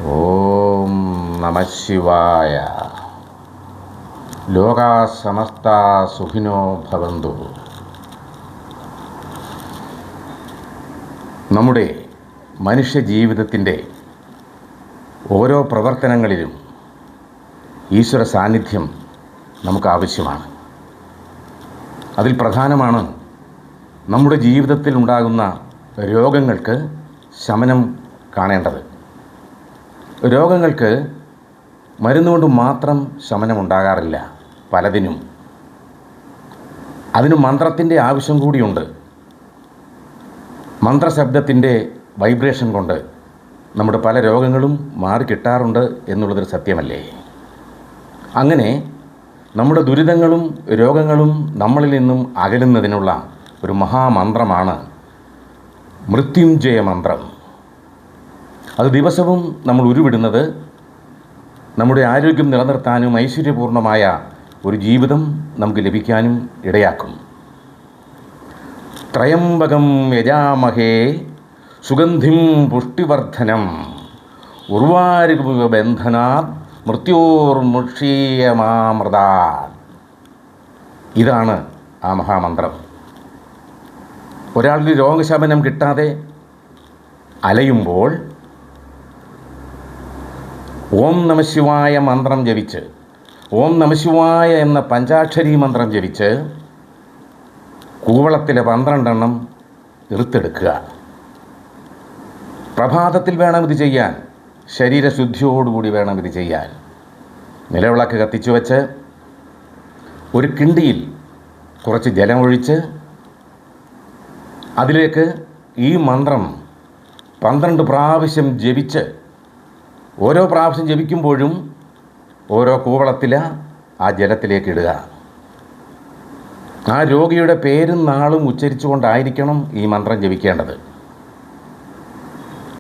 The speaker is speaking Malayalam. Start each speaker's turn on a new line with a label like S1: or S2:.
S1: ഓം നമഃ ശിവായ. ലോകാ സമസ്താ സുഖിനോ ഭവന്തു. നമ്മുടെ മനുഷ്യ ജീവിതത്തിൻ്റെ ഓരോ പ്രവർത്തനങ്ങളിലും ഈശ്വര സാന്നിധ്യം നമുക്ക് ആവശ്യമാണ്. അതിൽ പ്രധാനമാണ് നമ്മുടെ ജീവിതത്തിൽ ഉണ്ടാകുന്ന രോഗങ്ങൾക്ക് ശമനം കാണേണ്ടത്. രോഗങ്ങൾക്ക് മരുന്നുകൊണ്ട് മാത്രം ശമനമുണ്ടാകാറില്ല. പലതിനും അതിന് മന്ത്രത്തിൻ്റെ ആവശ്യം കൂടിയുണ്ട്. മന്ത്രശബ്ദത്തിൻ്റെ വൈബ്രേഷൻ കൊണ്ട് നമ്മുടെ പല രോഗങ്ങളും മാറിക്കിട്ടാറുണ്ട് എന്നുള്ളതൊരു സത്യമല്ലേ? അങ്ങനെ നമ്മുടെ ദുരിതങ്ങളും രോഗങ്ങളും നമ്മളിൽ നിന്നും അകലുന്നതിനുള്ള ഒരു മഹാമന്ത്രമാണ് മൃത്യുഞ്ജയ മന്ത്രം. അത് ദിവസവും നമ്മൾ ഉരുവിടുന്നത് നമ്മുടെ ആരോഗ്യം നിലനിർത്താനും ഐശ്വര്യപൂർണമായ ഒരു ജീവിതം നമുക്ക് ലഭിക്കാനും ഇടയാക്കും. ത്രയംബകം യജാമഹേ സുഗന്ധിം പുഷ്ടിവർദ്ധനം ഉർവാരുകബന്ധനാത് മൃത്യോർമുക്ഷീയമാമൃതാത്. ഇതാണ് ആ മഹാമന്ത്രം. ഒരാൾക്ക് രോഗശമനം കിട്ടാതെ അലയുമ്പോൾ ഓം നമഃശിവായ മന്ത്രം ജപിച്ച്, ഓം നമഃശിവായ എന്ന പഞ്ചാക്ഷരി മന്ത്രം ജപിച്ച് കൂവളത്തിലെ 12 എണ്ണം ഇറുത്തെടുക്കുക. പ്രഭാതത്തിൽ വേണം ഇത് ചെയ്യാൻ, ശരീരശുദ്ധിയോടുകൂടി വേണം ഇത് ചെയ്യാൻ. നിലവിളക്ക് കത്തിച്ചു വച്ച് ഒരു കിണ്ടിയിൽ കുറച്ച് ജലമൊഴിച്ച് അതിലേക്ക് ഈ മന്ത്രം 12 പ്രാവശ്യം ജപിച്ച്, ഓരോ പ്രാവശ്യം ജപിക്കുമ്പോഴും ഓരോ കൂവളത്തില ആ ജലത്തിലേക്ക് ഇടുക. ആ രോഗിയുടെ പേരും നാളും ഉച്ചരിച്ചുകൊണ്ടായിരിക്കണം ഈ മന്ത്രം ജപിക്കേണ്ടത്.